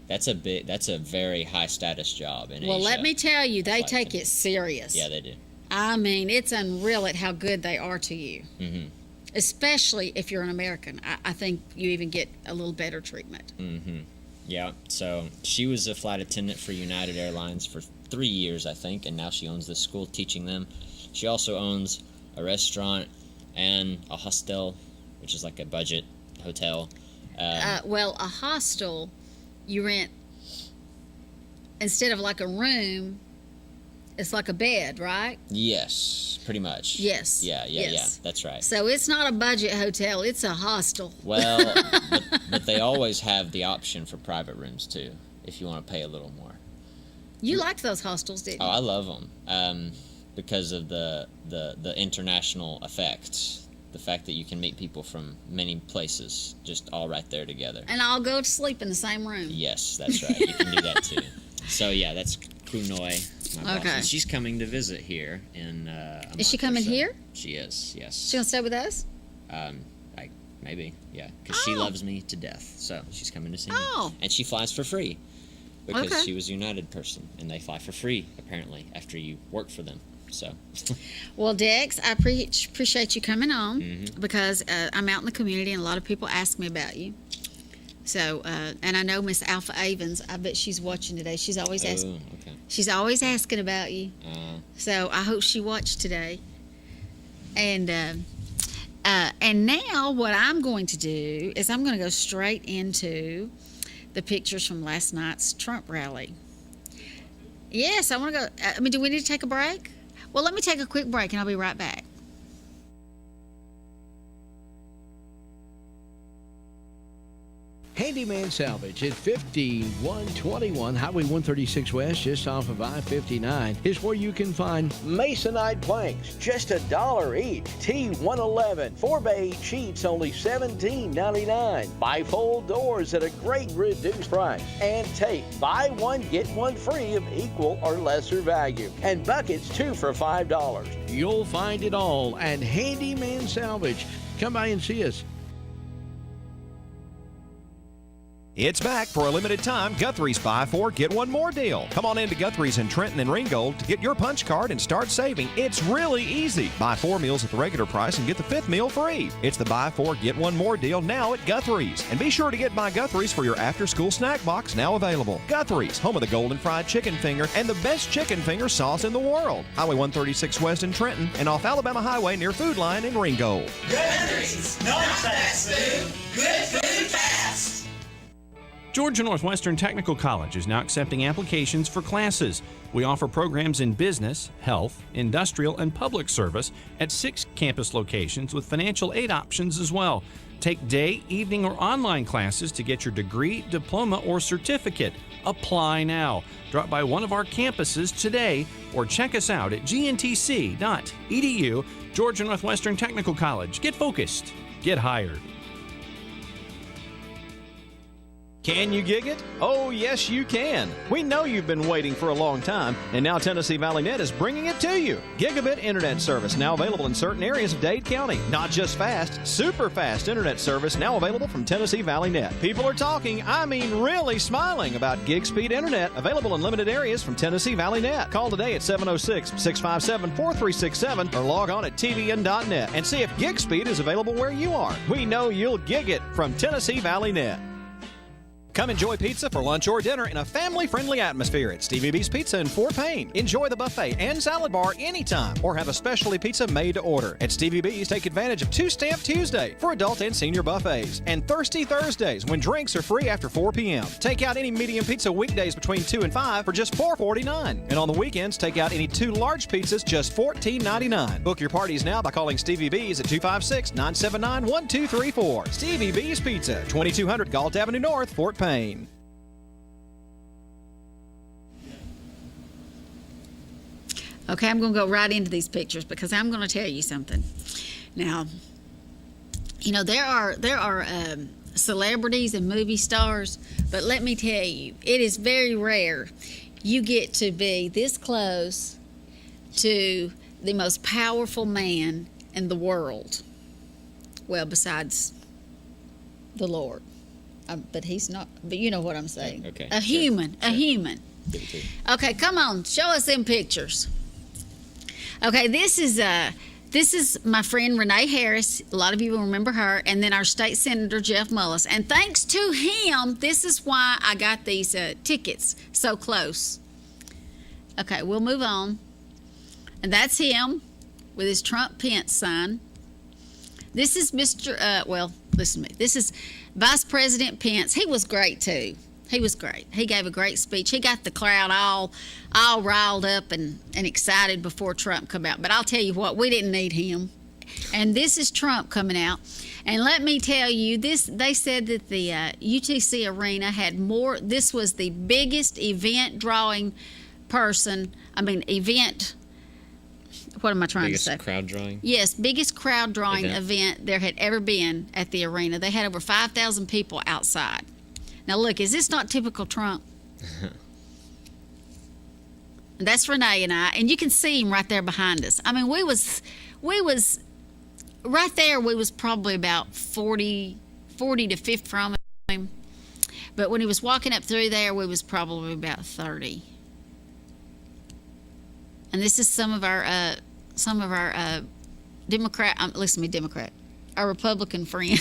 that's a very high status job in Asia. well, let me tell you, they take it serious. Yeah, they do. I mean, it's unreal at how good they are to you. Mm-hmm. Especially if you're an American. I think you even get a little better treatment. Mm-hmm. Yeah, so she was a flight attendant for United Airlines for 3 years, I think, and now she owns this school teaching them. She also owns a restaurant and a hostel, which is like a budget hotel. Well, a hostel, you rent, instead of like a room, it's like a bed, right? Yes, pretty much. Yes. Yeah, that's right. So it's not a budget hotel, it's a hostel. Well, but they always have the option for private rooms, too, if you want to pay a little more. You liked those hostels, didn't you? Oh, I love them because of the international effect. The fact that you can meet people from many places just all right there together. And I'll go to sleep in the same room. Yes, that's right. You can do that, too. So, yeah, that's Kunoi, my boss. Okay. And she's coming to visit here in Is she coming here? She is, yes. She gonna stay with us? Maybe, yeah. Because she loves me to death. So, she's coming to see me. Oh. And she flies for free. Because Okay. she was a United person, and they fly for free, apparently, after you work for them. So, Well, Dex, I appreciate you coming on Mm-hmm. because I'm out in the community and a lot of people ask me about you. So, and I know Miss Alpha Avens. I bet she's watching today. She's always asking. okay. She's always asking about you. Uh, So I hope she watched today. And now what I'm going to do is I'm going to go straight into the pictures from last night's Trump rally. Yes, I want to go. Do we need to take a break? Well, let me take a quick break and I'll be right back. Handyman Salvage at 5121 Highway 136 West, just off of I-59, is where you can find Masonite planks, just $1 each. T111 4x8 sheets, only $17.99. Bifold doors at a great reduced price. And tape, buy one get one free of equal or lesser value. And buckets, 2 for $5. You'll find it all at Handyman Salvage. Come by and see us. It's back for a limited time, Guthrie's Buy 4, Get 1 More deal. Come on into Guthrie's in Trenton and Ringgold to get your punch card and start saving. It's really easy. Buy 4 meals at the regular price and get the 5th meal free. It's the Buy 4, Get 1 More deal now at Guthrie's. And be sure to get by Guthrie's for your after-school snack box, now available. Guthrie's, home of the Golden Fried Chicken Finger and the best chicken finger sauce in the world. Highway 136 West in Trenton and off Alabama Highway near Food Line in Ringgold. Guthrie's, not fast food, good food fast. Georgia Northwestern Technical College is now accepting applications for classes. We offer programs in business, health, industrial, and public service at 6 campus locations with financial aid options as well. Take day, evening, or online classes to get your degree, diploma, or certificate. Apply now. Drop by one of our campuses today or check us out at gntc.edu. Georgia Northwestern Technical College. Get focused. Get hired. Can you gig it? Oh, yes, you can. We know you've been waiting for a long time, and now Tennessee Valley Net is bringing it to you. Gigabit internet service now available in certain areas of Dade County. Not just fast, super fast internet service now available from Tennessee Valley Net. People are talking, I mean really smiling about gig speed internet available in limited areas from Tennessee Valley Net. Call today at 706-657-4367 or log on at tvn.net and see if gig speed is available where you are. We know you'll gig it from Tennessee Valley Net. Come enjoy pizza for lunch or dinner in a family-friendly atmosphere at Stevie B's Pizza in Fort Payne. Enjoy the buffet and salad bar anytime or have a specialty pizza made to order. At Stevie B's, take advantage of 2 Stamp Tuesday for adult and senior buffets and Thirsty Thursdays when drinks are free after 4 p.m. Take out any medium pizza weekdays between 2 and 5 for just $4.49. And on the weekends, take out any 2 large pizzas just $14.99. Book your parties now by calling Stevie B's at 256-979-1234. Stevie B's Pizza, 2200 Galt Avenue North, Fort Payne. Okay, I'm going to go right into these pictures because I'm going to tell you something. Now, there are celebrities and movie stars, but let me tell you, it is very rare you get to be this close to the most powerful man in the world. Well, besides the Lord. But he's not, but you know what I'm saying. Okay. A human. Okay, come on, show us them pictures. Okay, this is my friend Renee Harris. A lot of you will remember her, and then our state senator Jeff Mullis. And thanks to him, this is why I got these tickets so close. Okay, we'll move on. And that's him with his Trump Pence sign. This is listen to me. This is Vice President Pence. He was great too. He was great. He gave a great speech. He got the crowd all riled up and excited before Trump come out. But I'll tell you what, we didn't need him. And this is Trump coming out. And let me tell you, they said that the UTC Arena had more. This was the biggest event drawing what am I trying to say? Biggest crowd drawing? Yes, biggest crowd drawing event there had ever been at the arena. They had over 5,000 people outside. Now look, is this not typical Trump? That's Renee and I, and you can see him right there behind us. I mean, we was right there. We was probably about 40 to 50 from him, but when he was walking up through there, we was probably about 30. And this is some of our Democrat. Listen to me, Democrat. Our Republican friend,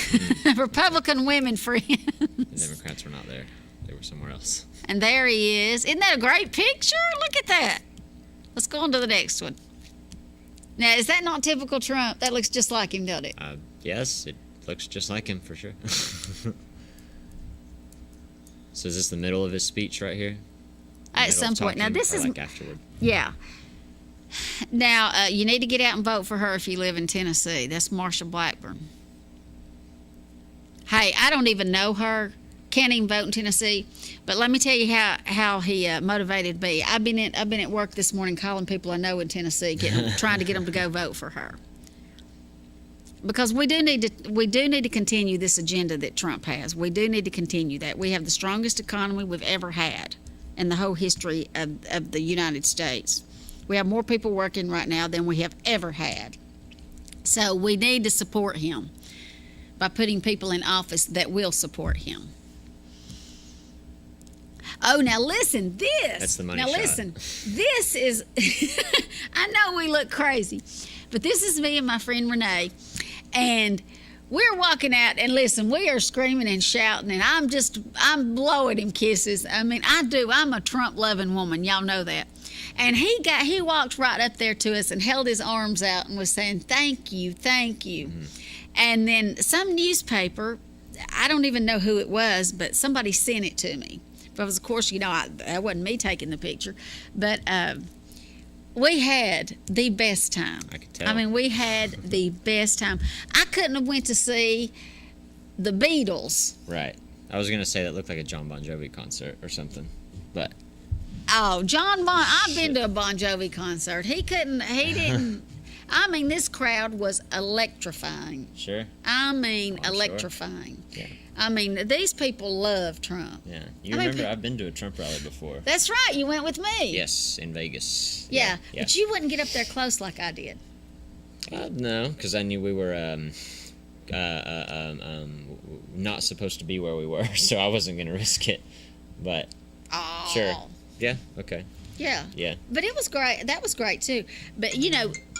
Republican women friends. The Democrats were not there; they were somewhere else. And there he is. Isn't that a great picture? Look at that. Let's go on to the next one. Now, is that not typical Trump? That looks just like him, doesn't it? Yes, it looks just like him for sure. So is this the middle of his speech right here? At some point. Now, this is like afterward. Yeah. Now, you need to get out and vote for her if you live in Tennessee. That's Marsha Blackburn. Hey, I don't even know her. Can't even vote in Tennessee. But let me tell you how he motivated me. I've been at work this morning calling people I know in Tennessee, trying to get them to go vote for her. Because we do need to continue this agenda that Trump has. We do need to continue that. We have the strongest economy we've ever had in the whole history of the United States. We have more people working right now than we have ever had. So we need to support him by putting people in office that will support him. Oh, now listen, this. That's the money now shot. Listen, this is, I know we look crazy, but this is me and my friend Renee, and we're walking out, and listen, we are screaming and shouting, and I'm blowing him kisses. I mean, I do. I'm a Trump-loving woman. Y'all know that. And he walked right up there to us and held his arms out and was saying, thank you, thank you. Mm-hmm. And then some newspaper, I don't even know who it was, but somebody sent it to me. Because, of course, that wasn't me taking the picture. But we had the best time. I can tell. I mean, we had the best time. I couldn't have went to see the Beatles. Right. I was going to say that looked like a John Bon Jovi concert or something. But... Oh, I've been to a Bon Jovi concert. He didn't. I mean, this crowd was electrifying. Sure. I mean, electrifying. Sure. Yeah. I mean, these people love Trump. Yeah. Remember, I've been to a Trump rally before. That's right. You went with me. Yes, in Vegas. Yeah. But you wouldn't get up there close like I did. No, because I knew we were not supposed to be where we were, so I wasn't going to risk it. But, sure. Yeah, okay. Yeah. Yeah. But it was great. That was great, too. But,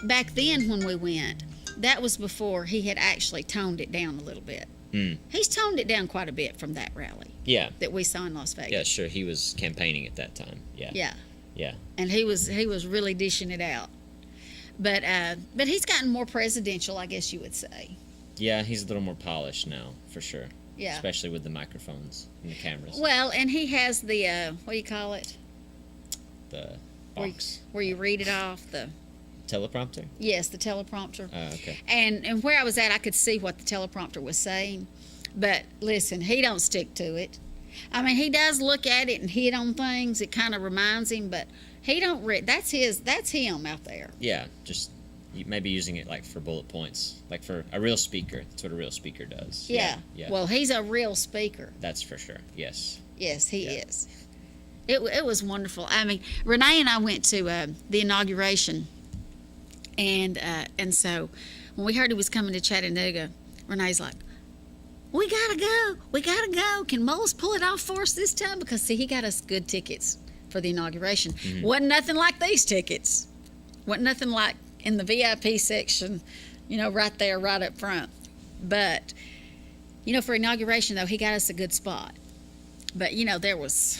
back then when we went, that was before he had actually toned it down a little bit. Mm. He's toned it down quite a bit from that rally. Yeah. That we saw in Las Vegas. Yeah, sure. He was campaigning at that time. Yeah. Yeah. Yeah. And he was really dishing it out. But he's gotten more presidential, I guess you would say. Yeah, he's a little more polished now, for sure. Yeah. Especially with the microphones and the cameras. Well, and he has the, what do you call it? The box. Where you read it off, the... Teleprompter? Yes, the teleprompter. Oh, okay. And where I was at, I could see what the teleprompter was saying. But listen, he don't stick to it. I mean, he does look at it and hit on things. It kind of reminds him, but he don't read. That's him out there. Yeah, just maybe using it like for bullet points, like for a real speaker. That's what a real speaker does. Yeah. Yeah. Well, he's a real speaker. That's for sure. Yes. Yes, he is. It was wonderful. I mean, Renee and I went to the inauguration, and so when we heard he was coming to Chattanooga, Renee's like, we gotta go. Can Moles pull it off for us this time? Because see, he got us good tickets for the inauguration. Mm-hmm. Wasn't nothing like these tickets. Wasn't nothing like in the VIP section, right there, right up front. But for inauguration though, he got us a good spot. But there was.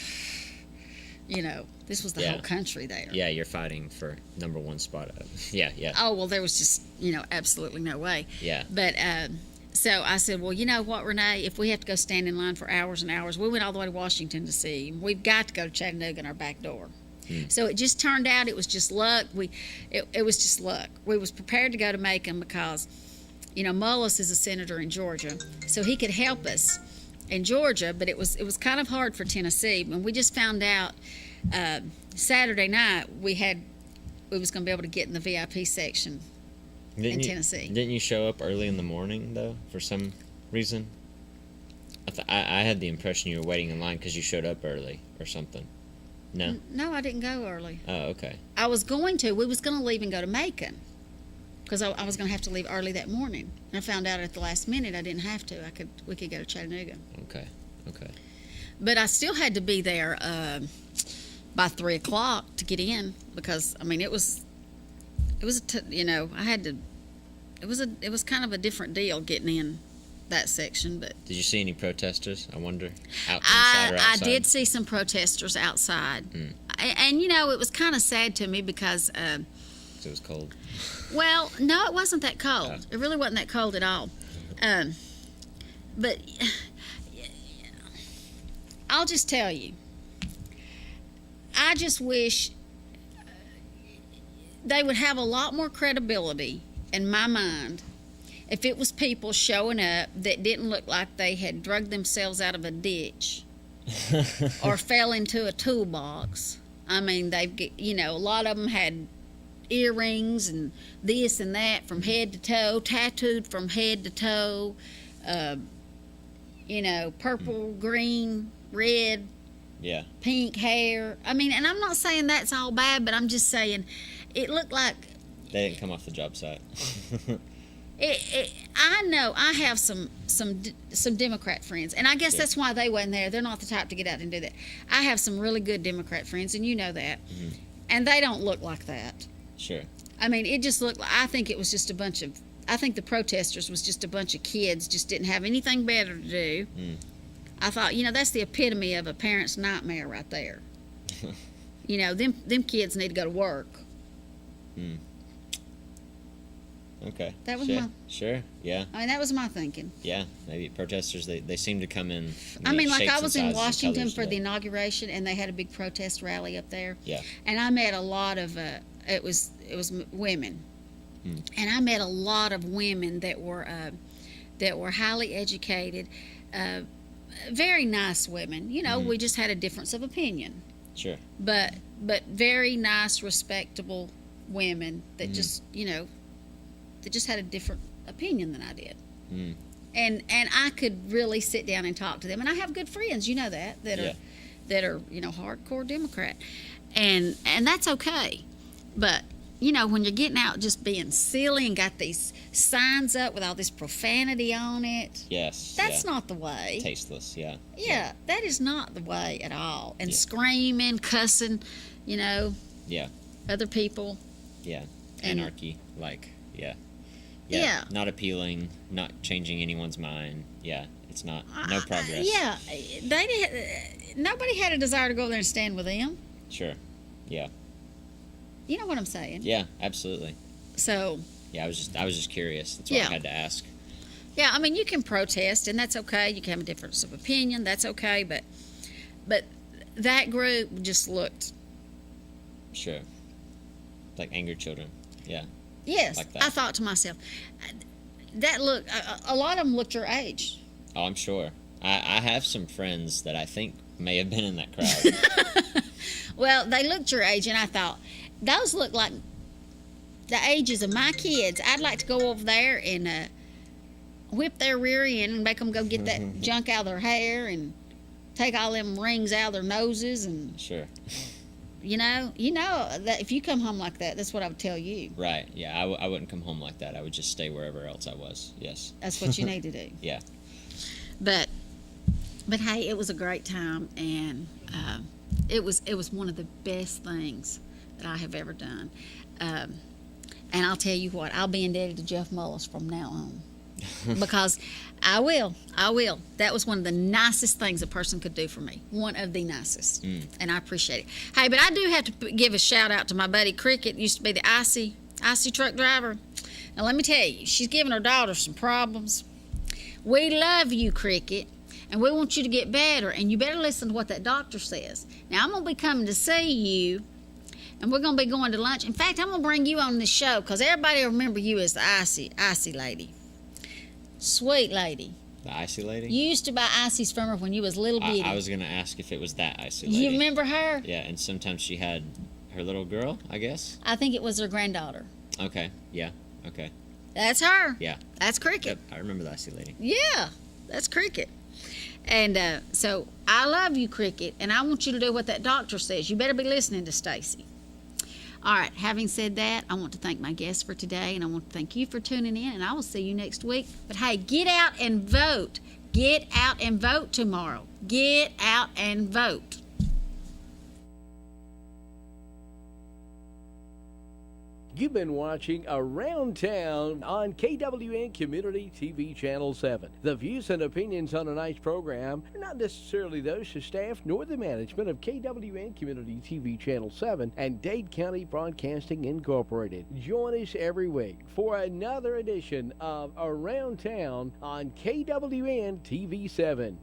This was the whole country there. Yeah, you're fighting for number one spot. Yeah. Oh, well, there was just, absolutely no way. Yeah. But, so I said, well, you know what, Renee, if we have to go stand in line for hours and hours, we went all the way to Washington to see him. We've got to go to Chattanooga in our back door. So it just turned out it was just luck. It was just luck. We was prepared to go to Macon because, Mullis is a senator in Georgia, so he could help us in Georgia, but it was kind of hard for Tennessee. When we just found out Saturday night we was going to be able to get in the VIP section in Tennessee. Didn't you show up early in the morning though for some reason? I had the impression you were waiting in line because you showed up early or something. No. No, I didn't go early. Oh, okay. I was going to. We was going to leave and go to Macon because I was going to have to leave early that morning. And I found out at the last minute I didn't have to. We could go to Chattanooga. Okay. But I still had to be there by 3:00 to get in because it was it was kind of a different deal getting in that section. But did you see any protesters? I wonder. Inside or outside? I did see some protesters outside, and it was kind of sad to me because. it was cold. Well, no, it wasn't that cold. It really wasn't that cold at all. But I'll just tell you, I just wish they would have a lot more credibility in my mind if it was people showing up that didn't look like they had drugged themselves out of a ditch or fell into a toolbox. I mean, a lot of them had earrings and this and that from head to toe, tattooed from head to toe, purple, green, red, pink hair. I mean, and I'm not saying that's all bad, but I'm just saying it looked like they didn't come off the job site. I know I have some Democrat friends, and I guess that's why they wasn't there. They're not the type to get out and do that. I have some really good Democrat friends, and you know that, and they don't look like that. Sure. I mean, it just looked like, I think it was just a bunch of, I think the protesters was just a bunch of kids, just didn't have anything better to do. I thought, that's the epitome of a parent's nightmare right there. Them kids need to go to work. Okay. That was Sure, yeah. I mean, that was my thinking. Yeah, maybe protesters, they seem to come in. I mean, like I was in Washington for the inauguration, and they had a big protest rally up there. Yeah. And I met a lot of, it was women. And I met a lot of women that were highly educated, very nice women. We just had a difference of opinion. Sure. But very nice, respectable women that just, that just had a different opinion than I did. And I could really sit down and talk to them. And I have good friends, that are hardcore Democrat. And that's okay. But when you're getting out just being silly and got these signs up with all this profanity on it. Yes. That's not the way. Tasteless, yeah. Yeah, that is not the way at all. And screaming, cussing, Yeah. other people. Yeah. Anarchy, Yeah. Not appealing, not changing anyone's mind. Yeah. It's not, no progress. Nobody had a desire to go there and stand with them. Sure. Yeah. You know what I'm saying? Yeah, absolutely. So. Yeah, I was just curious. That's why I had to ask. Yeah, I mean, you can protest, and that's okay. You can have a difference of opinion. That's okay. But that group just looked. Sure. Like angry children. Yeah. Yes. Like that. I thought to myself, that look. A lot of them looked your age. Oh, I'm sure. I have some friends that I think may have been in that crowd. Well, they looked your age, and I thought, those look like the ages of my kids. I'd like to go over there and whip their rear end and make them go get that junk out of their hair and take all them rings out of their noses and. Sure. That if you come home like that, that's what I would tell you. Right. Yeah. I wouldn't come home like that. I would just stay wherever else I was. Yes. That's what you need to do. Yeah. But hey, it was a great time, and it was one of the best things that I have ever done. And I'll tell you what, I'll be indebted to Jeff Mullis from now on. Because I will. That was one of the nicest things a person could do for me. One of the nicest. And I appreciate it. Hey, but I do have to give a shout out to my buddy Cricket. Used to be the icy truck driver. Now let me tell you, she's giving her daughter some problems. We love you, Cricket, and we want you to get better, and you better listen to what that doctor says. Now I'm going to be coming to see you, and we're going to be going to lunch. In fact, I'm going to bring you on this show because everybody will remember you as the icy lady. Sweet lady. The icy lady? You used to buy ices from her when you was little bitty. I was going to ask if it was that icy lady. You remember her? Yeah, and sometimes she had her little girl, I guess? I think it was her granddaughter. Okay, yeah, okay. That's her. Yeah. That's Cricket. Yep, I remember the icy lady. Yeah, that's Cricket. And so I love you, Cricket, and I want you to do what that doctor says. You better be listening to Stacy. All right, having said that, I want to thank my guests for today, and I want to thank you for tuning in, and I will see you next week. But hey, get out and vote. Get out and vote tomorrow. Get out and vote. You've been watching Around Town on KWN Community TV Channel 7. The views and opinions on tonight's program are not necessarily those of staff nor the management of KWN Community TV Channel 7 and Dade County Broadcasting Incorporated. Join us every week for another edition of Around Town on KWN TV 7.